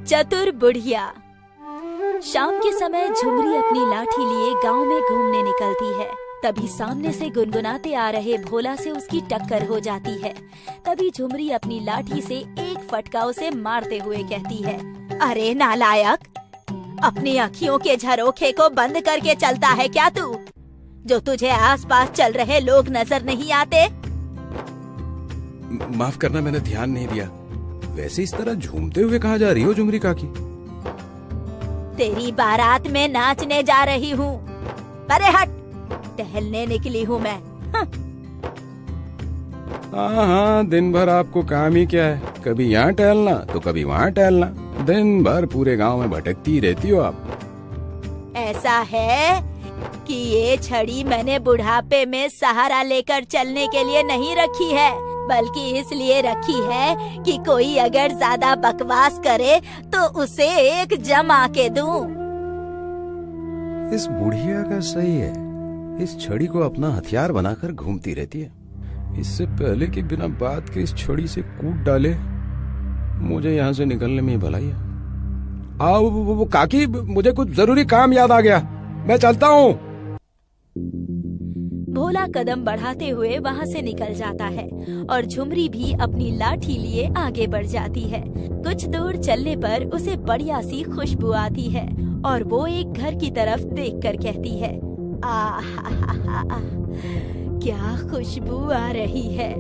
चतुर बुढ़िया। शाम के समय झुमरी अपनी लाठी लिए गांव में घूमने निकलती है। तभी सामने से गुनगुनाते आ रहे भोला से उसकी टक्कर हो जाती है। तभी झुमरी अपनी लाठी से एक फटका उसे मारते हुए कहती है, अरे नालायक, अपनी अखियों के झरोखे को बंद करके चलता है क्या तू? जो तुझे आसपास चल रहे लोग नजर नहीं आते? माफ करना, मैंने ध्यान नहीं दिया। वैसे इस तरह झूमते हुए कहाँ जा रही हो झुमरी काकी? तेरी बारात में नाचने जा रही हूँ। अरे हट, टहलने निकली हूँ मैं। हाँ, दिन भर आपको काम ही क्या है? कभी यहाँ टहलना तो कभी वहाँ टहलना। दिन भर पूरे गांव में भटकती रहती हो आप। ऐसा है कि ये छड़ी मैंने बुढ़ापे में सहारा लेकर चलने के लिए नहीं रखी है, बल्कि इसलिए रखी है कि कोई अगर ज्यादा बकवास करे तो उसे एक जमा के दूं। इस बुढ़िया का सही है, इस छड़ी को अपना हथियार बनाकर घूमती रहती है। इससे पहले कि बिना बात के इस छड़ी से कूद डाले, मुझे यहाँ से निकलने में ही भलाई है। वो काकी, मुझे कुछ जरूरी काम याद आ गया, मैं चलता हूँ। भोला कदम बढ़ाते हुए वहाँ से निकल जाता है और झुमरी भी अपनी लाठी लिए आगे बढ़ जाती है। कुछ दूर चलने पर उसे बढ़िया सी खुशबू आती है और वो एक घर की तरफ देखकर कहती है, आहा, क्या खुशबू आ रही है।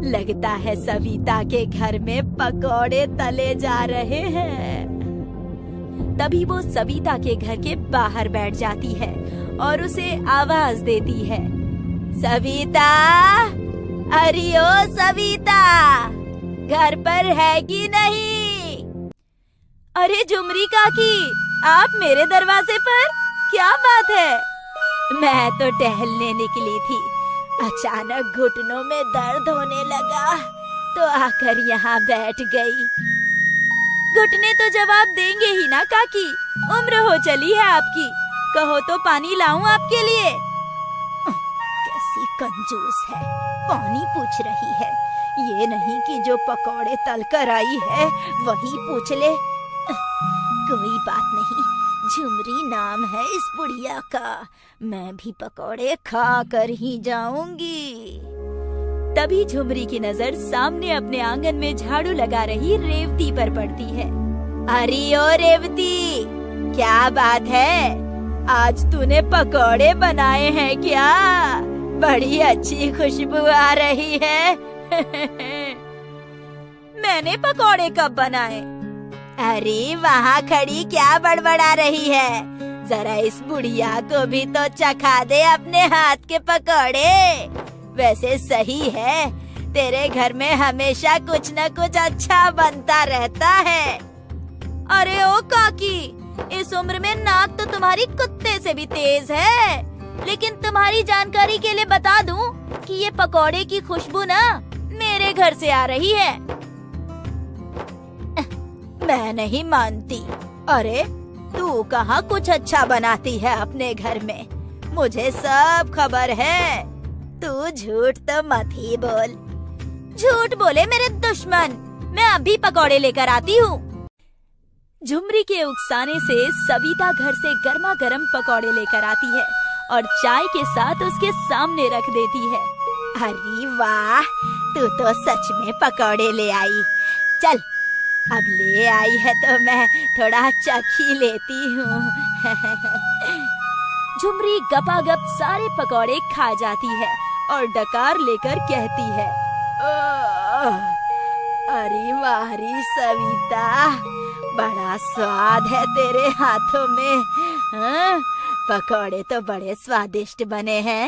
लगता है सविता के घर में पकौड़े तले जा रहे हैं। तभी वो सविता के घर के बाहर बैठ जाती है और उसे आवाज देती है, सविता, अरे ओ सविता, घर पर है कि नहीं? अरे झुमरी काकी, आप मेरे दरवाजे पर? क्या बात है? मैं तो टहलने निकली थी, अचानक घुटनों में दर्द होने लगा तो आकर यहाँ बैठ गई। घुटने तो जवाब देंगे ही ना काकी, उम्र हो चली है आपकी। कहो तो पानी लाऊं आपके लिए? कैसी कंजूस है, पानी पूछ रही है। ये नहीं कि जो पकौड़े तल कर आई है वही पूछ ले। कोई बात नहीं, झुमरी नाम है इस बुढ़िया का, मैं भी पकौड़े खा कर ही जाऊंगी। तभी झुमरी की नजर सामने अपने आंगन में झाड़ू लगा रही रेवती पर पड़ती है। अरे ओ रेवती, क्या बात है, आज तूने पकौड़े बनाए हैं क्या? बड़ी अच्छी खुशबू आ रही है। मैंने पकौड़े कब बनाए? अरे वहाँ खड़ी क्या बड़बड़ा रही है? जरा इस बुढ़िया को भी तो चखा दे अपने हाथ के पकौड़े। वैसे सही है, तेरे घर में हमेशा कुछ न कुछ अच्छा बनता रहता है। अरे ओ काकी, इस उम्र में नाक तो तुम्हारी कुत्ते से भी तेज है। लेकिन तुम्हारी जानकारी के लिए बता दूं कि ये पकौड़े की खुशबू ना मेरे घर से आ रही है। मैं नहीं मानती। अरे तू कहाँ कुछ अच्छा बनाती है अपने घर में? मुझे सब खबर है। तू झूठ तो मत ही बोल। झूठ बोले मेरे दुश्मन, मैं अभी पकौड़े लेकर आती हूँ। झुमरी के उकसाने से सविता घर से गर्मा गर्म पकौड़े लेकर आती है और चाय के साथ उसके सामने रख देती है। अरे वाह, तू तो सच में पकौड़े ले आई। चल, अब ले आई है तो मैं थोड़ा चख ही लेती हूँ। झुमरी गपागप सारे पकौड़े खा जाती है और डकार लेकर कहती है, अरे वारी सविता, बड़ा स्वाद है तेरे हाथों में। हाँ? पकौड़े तो बड़े स्वादिष्ट बने हैं।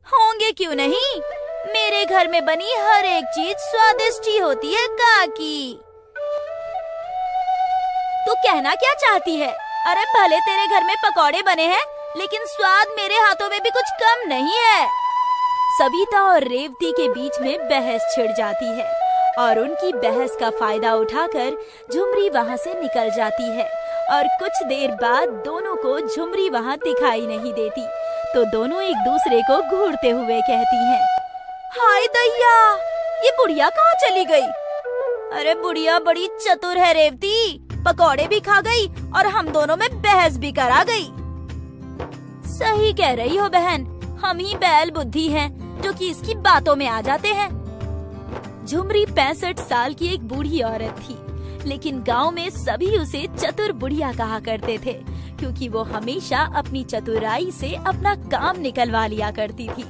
होंगे क्यों नहीं, मेरे घर में बनी हर एक चीज स्वादिष्ट ही होती है काकी। तू कहना क्या चाहती है? अरे भले तेरे घर में पकौड़े बने हैं, लेकिन स्वाद मेरे हाथों में भी कुछ कम नहीं है। सविता और रेवती के बीच में बहस छिड़ जाती है और उनकी बहस का फायदा उठाकर झुमरी वहाँ से निकल जाती है और कुछ देर बाद दोनों को झुमरी वहाँ दिखाई नहीं देती तो दोनों एक दूसरे को घूरते हुए कहती हैं, हाय दैया, ये बुढ़िया कहाँ चली गई? अरे बुढ़िया बड़ी चतुर है रेवती, पकौड़े भी खा गई और हम दोनों में बहस भी करा गई। सही कह रही हो बहन, हम ही बैल बुद्धि हैं जो कि इसकी बातों में आ जाते हैं। झुमरी 65 साल की एक बूढ़ी औरत थी, लेकिन गांव में सभी उसे चतुर बुढ़िया कहा करते थे, क्योंकि वो हमेशा अपनी चतुराई से अपना काम निकलवा लिया करती थी।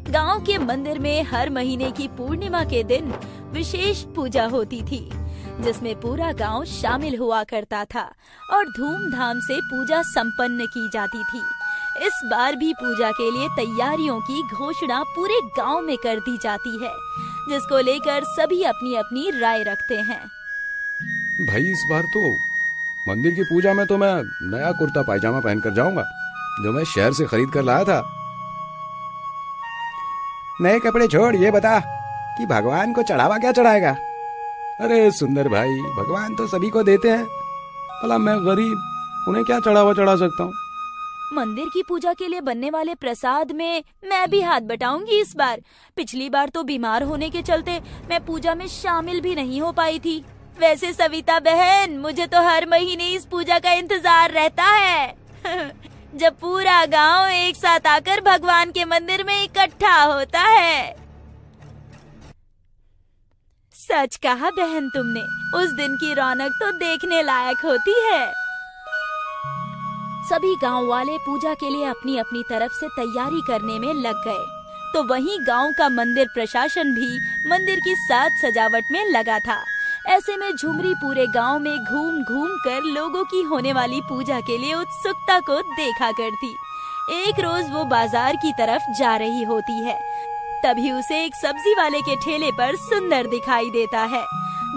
गांव के मंदिर में हर महीने की पूर्णिमा के दिन विशेष पूजा होती थी, जिसमें पूरा गांव शामिल हुआ करता था और धूमधाम से पूजा संपन्न की जाती थी। इस बार भी पूजा के लिए तैयारियों की घोषणा पूरे गांव में कर दी जाती है, जिसको लेकर सभी अपनी अपनी राय रखते हैं। भाई इस बार तो मंदिर की पूजा में तो मैं नया कुर्ता पायजामा पहनकर जाऊंगा, जो मैं शहर से खरीद कर लाया था। नए कपड़े छोड़, ये बता कि भगवान को चढ़ावा क्या चढ़ाएगा? अरे सुंदर भाई, भगवान तो सभी को देते हैं, भला मैं गरीब, उन्हें क्या चढ़ावा चढ़ा सकता हूँ? मंदिर की पूजा के लिए बनने वाले प्रसाद में मैं भी हाथ बटाऊंगी इस बार। पिछली बार तो बीमार होने के चलते मैं पूजा में शामिल भी नहीं हो पाई थी। वैसे सविता बहन, मुझे तो हर महीने इस पूजा का इंतजार रहता है जब पूरा गांव एक साथ आकर भगवान के मंदिर में इकट्ठा होता है। सच कहा बहन तुमने, उस दिन की रौनक तो देखने लायक होती है। सभी गांव वाले पूजा के लिए अपनी अपनी तरफ से तैयारी करने में लग गए, तो वहीं गांव का मंदिर प्रशासन भी मंदिर की साज सजावट में लगा था। ऐसे में झुमरी पूरे गांव में घूम घूम कर लोगों की होने वाली पूजा के लिए उत्सुकता को देखा करती। एक रोज वो बाजार की तरफ जा रही होती है, तभी उसे एक सब्जी वाले के ठेले पर सुंदर दिखाई देता है,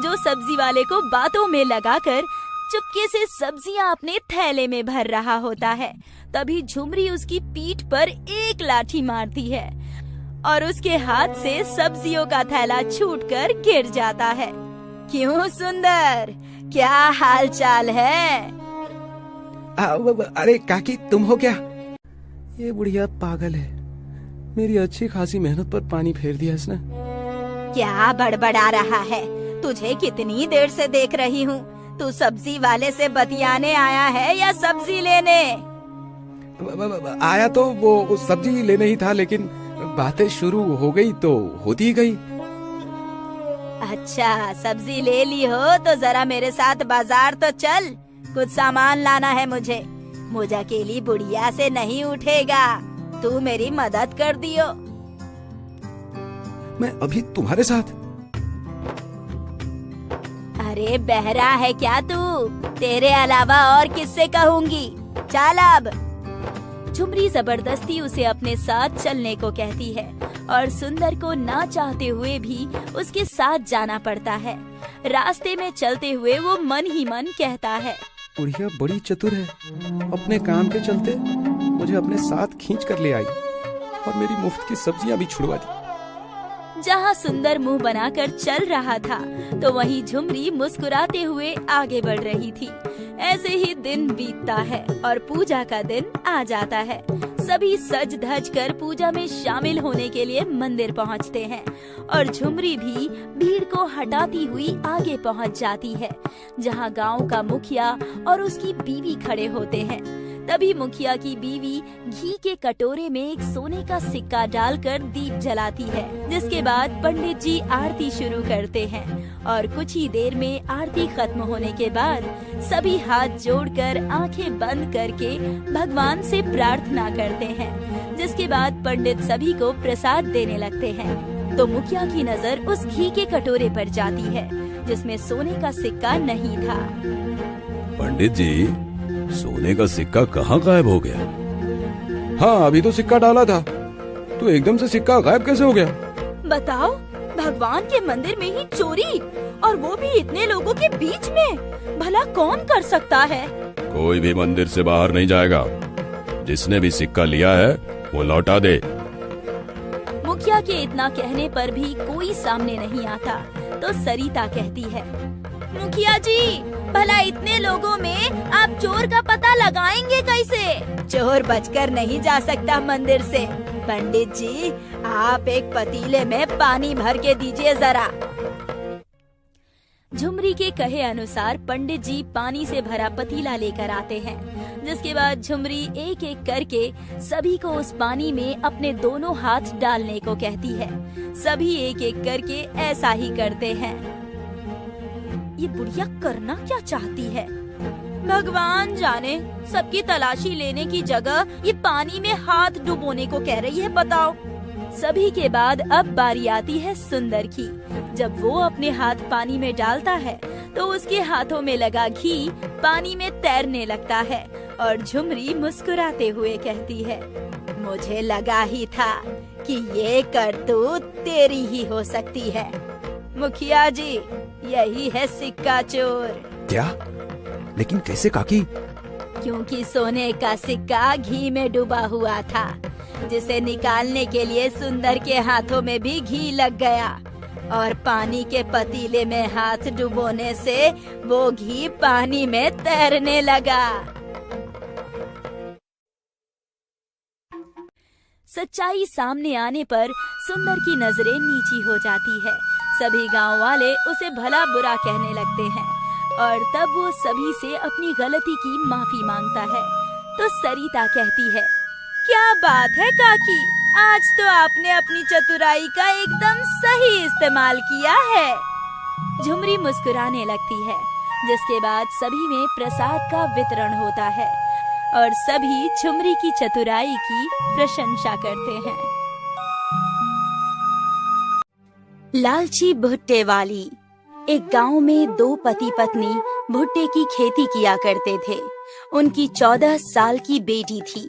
जो सब्जी वाले को बातों में लगाकर चुपके से सब्जियां अपने थैले में भर रहा होता है। तभी झुमरी उसकी पीठ पर एक लाठी मारती है और उसके हाथ से सब्जियों का थैला छूटकर गिर जाता है। क्यों सुंदर, क्या हाल चाल है? अरे काकी, तुम हो क्या? ये बुढ़िया पागल है, मेरी अच्छी खासी मेहनत पर पानी फेर दिया इसने। क्या बड़बड़ा रहा है? तुझे कितनी देर से देख रही हूँ। तू सब्जी वाले से बतियाने आया है या सब्जी लेने? आया तो वो सब्जी लेने ही था, लेकिन बातें शुरू हो गई तो होती गई। अच्छा, सब्जी ले ली हो तो जरा मेरे साथ बाजार तो चल, कुछ सामान लाना है मुझे। मुझ अकेली बुढ़िया से नहीं उठेगा, तू मेरी मदद कर दियो। मैं अभी तुम्हारे साथ? अरे बहरा है क्या तू? तेरे अलावा और किससे कहूँगी? चल अब। झुमरी जबरदस्ती उसे अपने साथ चलने को कहती है और सुंदर को ना चाहते हुए भी उसके साथ जाना पड़ता है। रास्ते में चलते हुए वो मन ही मन कहता है, बुढ़िया बड़ी चतुर है, अपने काम के चलते मुझे अपने साथ खींच कर ले आई और मेरी मुफ्त की सब्जियां भी छुड़वा दी। जहाँ सुंदर मुंह बनाकर चल रहा था, तो वहीं झुमरी मुस्कुराते हुए आगे बढ़ रही थी। ऐसे ही दिन बीतता है और पूजा का दिन आ जाता है। सभी सज धज कर पूजा में शामिल होने के लिए मंदिर पहुँचते हैं और झुमरी भी भीड़ को हटाती हुई आगे पहुँच जाती है, जहाँ गांव का मुखिया और उसकी बीवी खड़े होते हैं। तभी मुखिया की बीवी घी के कटोरे में एक सोने का सिक्का डालकर दीप जलाती है, जिसके बाद पंडित जी आरती शुरू करते हैं और कुछ ही देर में आरती खत्म होने के बाद सभी हाथ जोड़कर आंखें बंद करके भगवान से प्रार्थना करते हैं, जिसके बाद पंडित सभी को प्रसाद देने लगते हैं। तो मुखिया की नजर उस घी के कटोरे पर जाती है, जिसमें सोने का सिक्का नहीं था। पंडित जी, सोने का सिक्का कहाँ गायब हो गया? हाँ, अभी तो सिक्का डाला था, तो एकदम से सिक्का गायब कैसे हो गया? बताओ, भगवान के मंदिर में ही चोरी, और वो भी इतने लोगों के बीच में, भला कौन कर सकता है? कोई भी मंदिर से बाहर नहीं जाएगा। जिसने भी सिक्का लिया है वो लौटा दे। मुखिया के इतना कहने पर भी कोई सामने नहीं आता, तो सरिता कहती है, मुखिया जी, भला इतने लोगों में आप चोर का पता लगाएंगे कैसे? चोर बचकर नहीं जा सकता मंदिर से। पंडित जी, आप एक पतीले में पानी भर के दीजिए जरा। झुमरी के कहे अनुसार पंडित जी पानी से भरा पतीला लेकर आते हैं, जिसके बाद झुमरी एक एक करके सभी को उस पानी में अपने दोनों हाथ डालने को कहती है। सभी एक एक करके ऐसा ही करते हैं। ये बुढ़िया करना क्या चाहती है? भगवान जाने। सबकी तलाशी लेने की जगह ये पानी में हाथ डुबोने को कह रही है, बताओ। सभी के बाद अब बारी आती है सुंदर की। जब वो अपने हाथ पानी में डालता है तो उसके हाथों में लगा घी पानी में तैरने लगता है और झुमरी मुस्कुराते हुए कहती है, मुझे लगा ही था कि ये करतूत तेरी ही हो सकती है। मुखिया जी, यही है सिक्का चोर। क्या? लेकिन कैसे काकी? क्योंकि सोने का सिक्का घी में डूबा हुआ था, जिसे निकालने के लिए सुंदर के हाथों में भी घी लग गया और पानी के पतीले में हाथ डुबोने से वो घी पानी में तैरने लगा। सच्चाई सामने आने पर सुंदर की नजरें नीची हो जाती है। सभी गांव वाले उसे भला बुरा कहने लगते हैं और तब वो सभी से अपनी गलती की माफी मांगता है। तो सरिता कहती है, क्या बात है काकी, आज तो आपने अपनी चतुराई का एकदम सही इस्तेमाल किया है। झुमरी मुस्कुराने लगती है, जिसके बाद सभी में प्रसाद का वितरण होता है और सभी झुमरी की चतुराई की प्रशंसा करते हैं। लालची भुट्टे वाली। एक गांव में दो पति पत्नी भुट्टे की खेती किया करते थे। उनकी 14 साल की बेटी थी,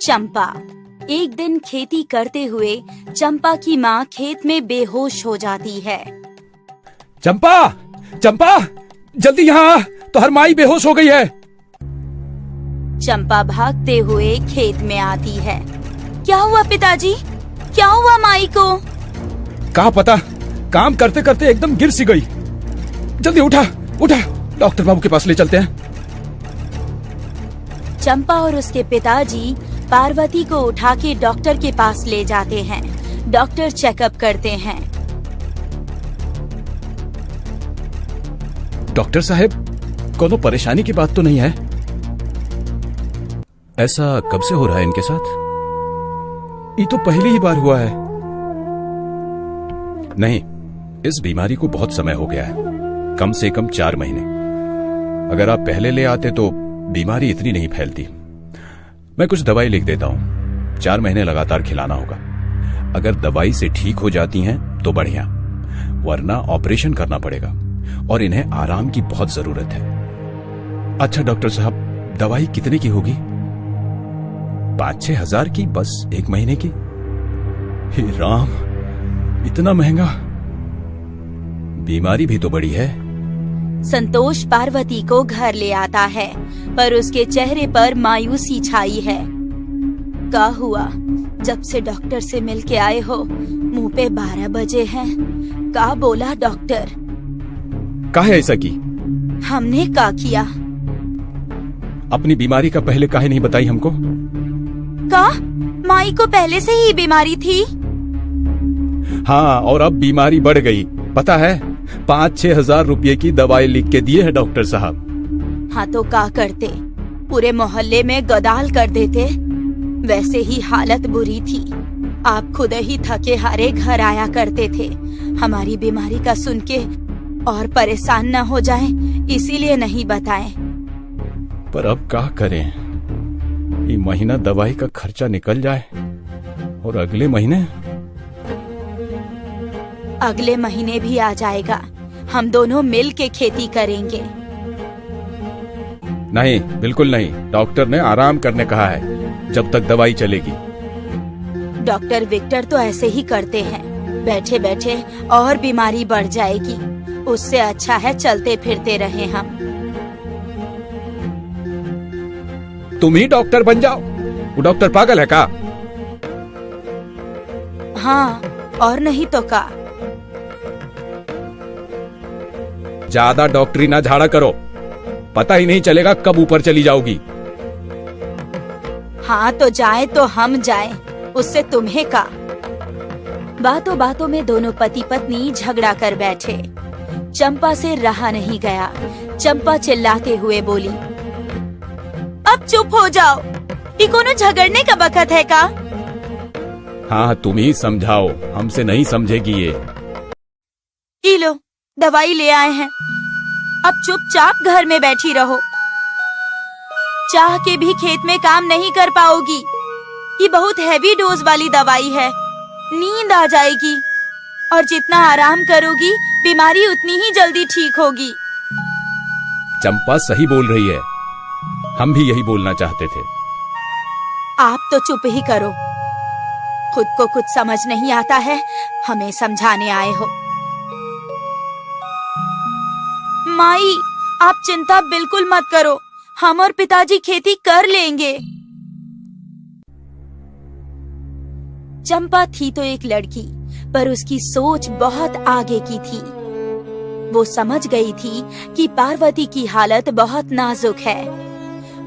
चंपा। एक दिन खेती करते हुए चंपा की माँ खेत में बेहोश हो जाती है। चंपा, चंपा, जल्दी यहाँ आ, तो हर माई बेहोश हो गई है। चंपा भागते हुए खेत में आती है। क्या हुआ पिताजी? क्या हुआ माई को? कहाँ पता, काम करते करते एकदम गिर सी गई। जल्दी उठा उठा, डॉक्टर बाबू के पास ले चलते हैं। चंपा और उसके पिताजी पार्वती को उठा के डॉक्टर के पास ले जाते हैं। डॉक्टर चेकअप करते हैं। डॉक्टर साहब, कोनो परेशानी की बात तो नहीं है? ऐसा कब से हो रहा है इनके साथ? ये तो पहली ही बार हुआ है। नहीं, इस बीमारी को बहुत समय हो गया है, कम से कम 4 महीने। अगर आप पहले ले आते तो बीमारी इतनी नहीं फैलती। मैं कुछ दवाई लिख देता हूं, 4 महीने लगातार खिलाना होगा। अगर दवाई से ठीक हो जाती हैं तो बढ़िया, वरना ऑपरेशन करना पड़ेगा और इन्हें आराम की बहुत जरूरत है। अच्छा डॉक्टर साहब, दवाई कितने की होगी? 5-6 हजार की, बस 1 महीने की। हे राम, इतना महंगा। बीमारी भी तो बड़ी है। संतोष पार्वती को घर ले आता है, पर उसके चेहरे पर मायूसी छाई है। क्या हुआ? जब से डॉक्टर से मिल के आए हो, मुंह पे 12 बजे हैं। क्या बोला डॉक्टर? काहे ऐसा की? हमने क्या किया? अपनी बीमारी का पहले काहे नहीं बताई हमको? का? माई को पहले से ही बीमारी थी? हाँ, और अब बीमारी बढ़ गई, पता है। 5-6 हजार रुपये की दवाई लिख के दिए है डॉक्टर साहब। हाँ तो क्या करते? पूरे मोहल्ले में गदाल कर देते। वैसे ही हालत बुरी थी। आप खुद ही थके हारे घर आया करते थे। हमारी बीमारी का सुन के और परेशान न हो जाएं, इसीलिए नहीं बताएं। पर अब क्या करें? ये महीना दवाई का खर्चा निकल जाए और अगले महीने भी आ जाएगा। हम दोनों मिल के खेती करेंगे। नहीं, बिल्कुल नहीं। डॉक्टर ने आराम करने कहा है जब तक दवाई चलेगी। डॉक्टर विक्टर तो ऐसे ही करते हैं, बैठे बैठे और बीमारी बढ़ जाएगी। उससे अच्छा है चलते फिरते रहे हम। तुम ही डॉक्टर बन जाओ। वो डॉक्टर पागल है का? हाँ, और नहीं तो का। ज्यादा डॉक्टरी ना झाड़ा करो, पता ही नहीं चलेगा कब ऊपर चली जाओगी। हाँ तो जाए तो हम जाए, उससे तुम्हें का। बातों बातों में दोनों पति पत्नी झगड़ा कर बैठे। चंपा से रहा नहीं गया। चंपा चिल्लाते हुए बोली, अब चुप हो जाओ, ये कोनो झगड़ने का वक्त है का? हाँ, तुम ही समझाओ, हमसे नहीं समझेगी ये लो, दवाई ले आए हैं, अब चुपचाप घर में बैठी रहो। चाह के भी खेत में काम नहीं कर पाओगी, ये बहुत हैवी डोज वाली दवाई है, नींद आ जाएगी और जितना आराम करोगी बीमारी उतनी ही जल्दी ठीक होगी। चंपा सही बोल रही है, हम भी यही बोलना चाहते थे। आप तो चुप ही करो, खुद को कुछ समझ नहीं आता है, हमें समझाने आए हो। माई, आप चिंता बिल्कुल मत करो, हम और पिताजी खेती कर लेंगे। चंपा थी तो एक लड़की, पर उसकी सोच बहुत आगे की थी। वो समझ गई थी कि पार्वती की हालत बहुत नाजुक है,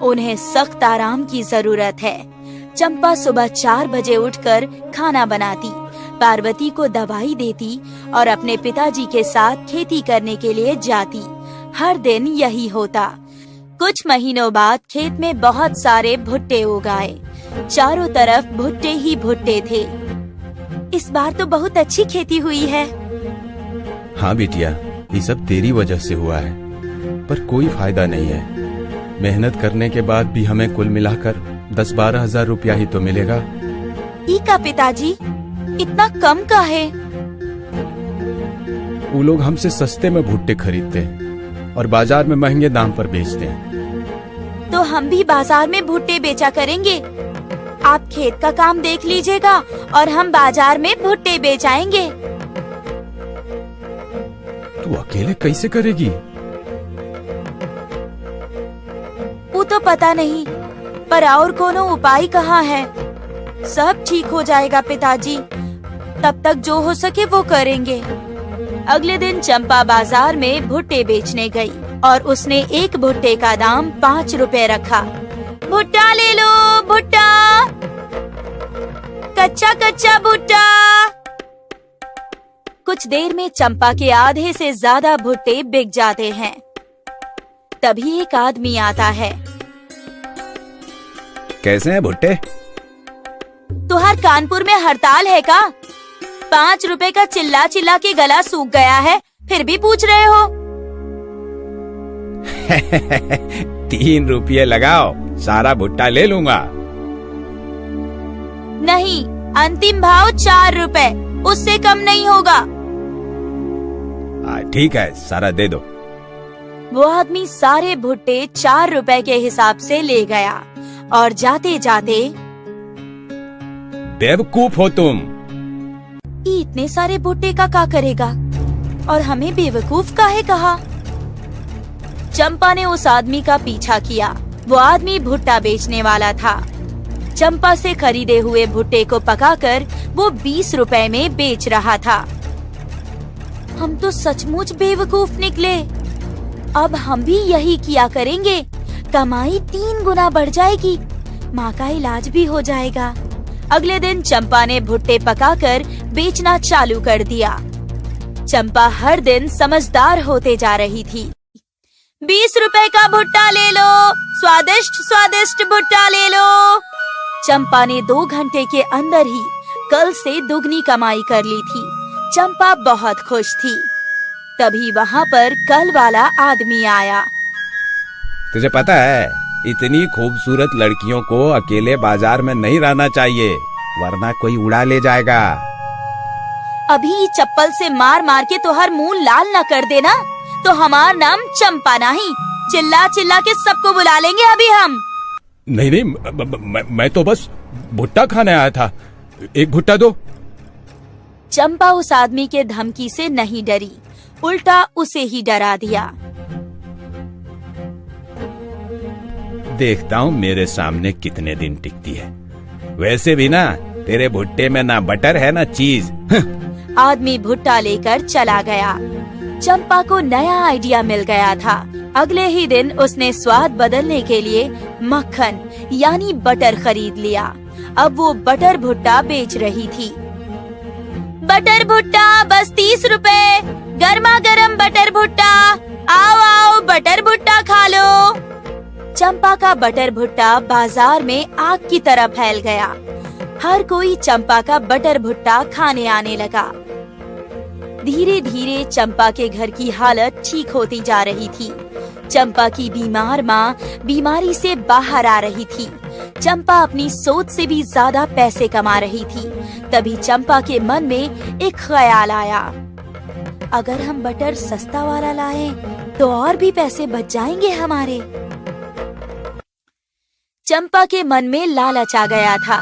उन्हें सख्त आराम की जरूरत है। चंपा सुबह 4 बजे उठकर खाना बनाती, पार्वती को दवाई देती और अपने पिताजी के साथ खेती करने के लिए जाती। हर दिन यही होता। कुछ महीनों बाद खेत में बहुत सारे भुट्टे उगाए, चारों तरफ भुट्टे ही भुट्टे थे। इस बार तो बहुत अच्छी खेती हुई है। हाँ बिटिया, ये सब तेरी वजह से हुआ है, पर कोई फायदा नहीं है। मेहनत करने के बाद भी हमें कुल मिलाकर 10-12 हजार रुपया ही तो मिलेगा। ई का पिताजी, इतना कम का है? वो लोग हमसे सस्ते में भुट्टे खरीदते हैं और बाजार में महंगे दाम पर बेचते हैं। तो हम भी बाजार में भुट्टे बेचा करेंगे। आप खेत का काम देख लीजिएगा और हम बाजार में भुट्टे बेचाएंगे। तू अकेले कैसे करेगी? वो तो पता नहीं, पर और कोनो उपाय कहाँ है? सब ठीक हो जाएगा पिताजी, तब तक जो हो सके वो करेंगे। अगले दिन चंपा बाजार में भुट्टे बेचने गई और उसने एक भुट्टे का दाम 5 रुपए रखा। भुट्टा ले लो, भुट्टा, कच्चा कच्चा भुट्टा। कुछ देर में चंपा के आधे से ज्यादा भुट्टे बिक जाते हैं। तभी एक आदमी आता है। कैसे हैं भुट्टे? तुहार कानपुर में हड़ताल है का? 5 रुपए का चिल्ला चिल्ला के गला सूख गया है, फिर भी पूछ रहे हो? 3 रुपये लगाओ, सारा भुट्टा ले लूंगा। नहीं, अंतिम भाव 4 रुपए, उससे कम नहीं होगा। ठीक है, सारा दे दो। वो आदमी सारे भुट्टे 4 रुपए के हिसाब से ले गया और जाते जाते, बेवकूफ हो तुम, इतने सारे भुट्टे का क्या करेगा और हमें बेवकूफ काहे कहा? चंपा ने उस आदमी का पीछा किया। वो आदमी भुट्टा बेचने वाला था। चंपा से खरीदे हुए भुट्टे को पकाकर वो 20 रुपए में बेच रहा था। हम तो सचमुच बेवकूफ निकले। अब हम भी यही किया करेंगे, कमाई 3 गुना बढ़ जाएगी, माँ का इलाज भी हो जाएगा। अगले दिन चंपा ने भुट्टे पकाकर बेचना चालू कर दिया। चंपा हर दिन समझदार होते जा रही थी। 20 रुपए का भुट्टा ले लो, स्वादिष्ट स्वादिष्ट भुट्टा ले लो। चंपा ने 2 घंटे के अंदर ही कल से दुगनी कमाई कर ली थी। चंपा बहुत खुश थी। तभी वहाँ पर कल वाला आदमी आया। तुझे पता है, इतनी खूबसूरत लड़कियों को अकेले बाजार में नहीं रहना चाहिए, वरना कोई उड़ा ले जाएगा। अभी चप्पल से मार मार के तोहर मुंह लाल न कर देना, तो हमार नाम चंपा नहीं, चिल्ला चिल्ला के सबको बुला लेंगे अभी हम। नहीं, मैं तो बस भुट्टा खाने आया था, एक भुट्टा दो। चंपा उस आदमी के धमकी से नहीं डरी, उल्टा उसे ही डरा दिया। देखता हूँ मेरे सामने कितने दिन टिकती है। वैसे भी ना, तेरे भुट्टे में ना बटर है ना चीज। आदमी भुट्टा लेकर चला गया। चंपा को नया आइडिया मिल गया था। अगले ही दिन उसने स्वाद बदलने के लिए मक्खन यानी बटर खरीद लिया। अब वो बटर भुट्टा बेच रही थी। बटर भुट्टा बस 30 रुपए, गर्मा गर्म बटर भुट्टा, आओ आओ बटर भुट्टा खा लो। चंपा का बटर भुट्टा बाजार में आग की तरह फैल गया। हर कोई चंपा का बटर भुट्टा खाने आने लगा। धीरे धीरे चंपा के घर की हालत ठीक होती जा रही थी। चंपा की बीमार माँ बीमारी से बाहर आ रही थी। चंपा अपनी सोच से भी ज्यादा पैसे कमा रही थी। तभी चंपा के मन में एक ख्याल आया, अगर हम बटर सस्ता वाला लाएं, तो और भी पैसे बच जाएंगे हमारे। चंपा के मन में लालच आ गया था।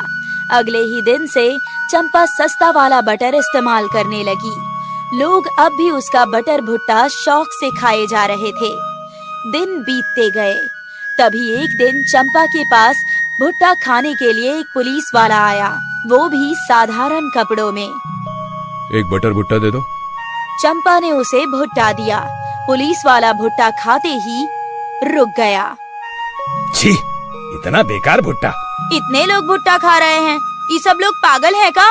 अगले ही दिन से चंपा सस्ता वाला बटर इस्तेमाल करने लगी। लोग अब भी उसका बटर भुट्टा शौक से खाए जा रहे थे। दिन बीतते गए। तभी एक दिन चंपा के पास भुट्टा खाने के लिए एक पुलिस वाला आया, वो भी साधारण कपड़ों में। एक बटर भुट्टा दे दो। चंपा ने उसे भुट्टा दिया। पुलिस वाला भुट्टा खाते ही रुक गया। छी, इतना बेकार भुट्टा। इतने लोग भुट्टा खा रहे हैं, ये सब लोग पागल हैं का?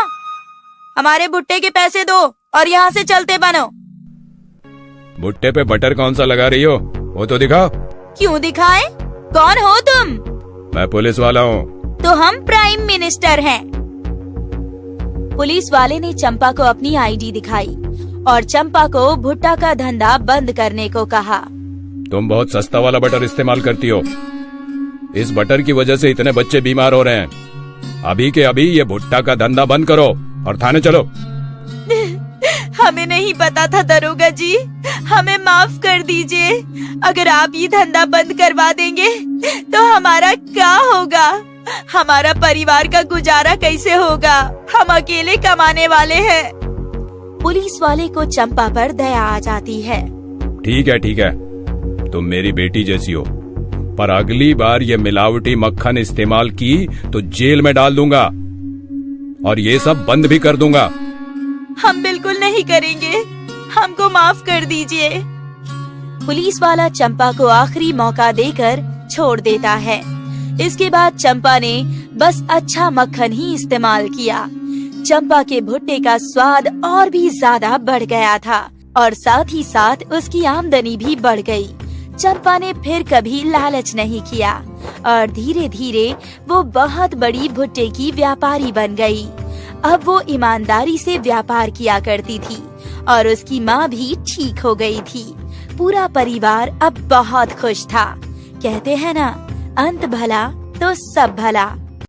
हमारे भुट्टे के पैसे दो और यहाँ से चलते बनो। भुट्टे पे बटर कौन सा लगा रही हो, वो तो दिखाओ। क्यों दिखाएं? कौन हो तुम? मैं पुलिस वाला हूँ। तो हम प्राइम मिनिस्टर हैं। पुलिस वाले ने चंपा को अपनी आईडी दिखाई और चंपा को भुट्टा का धंधा बंद करने को कहा। तुम बहुत सस्ता वाला बटर इस्तेमाल करती हो। इस बटर की वजह से इतने बच्चे बीमार हो रहे हैं। अभी के अभी ये भुट्टा का धंधा बंद करो और थाने चलो। हमें नहीं पता था दरोगा जी, हमें माफ कर दीजिए। अगर आप ये धंधा बंद करवा देंगे तो हमारा क्या होगा? हमारा परिवार का गुजारा कैसे होगा? हम अकेले कमाने वाले हैं। पुलिस वाले को चंपा पर दया आ जाती है। ठीक है, तुम मेरी बेटी जैसी हो, पर अगली बार ये मिलावटी मक्खन इस्तेमाल की तो जेल में डाल दूंगा और ये सब बंद भी कर दूंगा। हम बिल्कुल नहीं करेंगे, हमको माफ कर दीजिए। पुलिस वाला चंपा को आखिरी मौका देकर छोड़ देता है। इसके बाद चंपा ने बस अच्छा मक्खन ही इस्तेमाल किया। चंपा के भुट्टे का स्वाद और भी ज्यादा बढ़ गया था और साथ ही साथ उसकी आमदनी भी बढ़ गई। चंपा ने फिर कभी लालच नहीं किया और धीरे धीरे वो बहुत बड़ी भुट्टे की व्यापारी बन गई। अब वो ईमानदारी से व्यापार किया करती थी और उसकी माँ भी ठीक हो गई थी। पूरा परिवार अब बहुत खुश था। कहते हैं ना, अंत भला तो सब भला।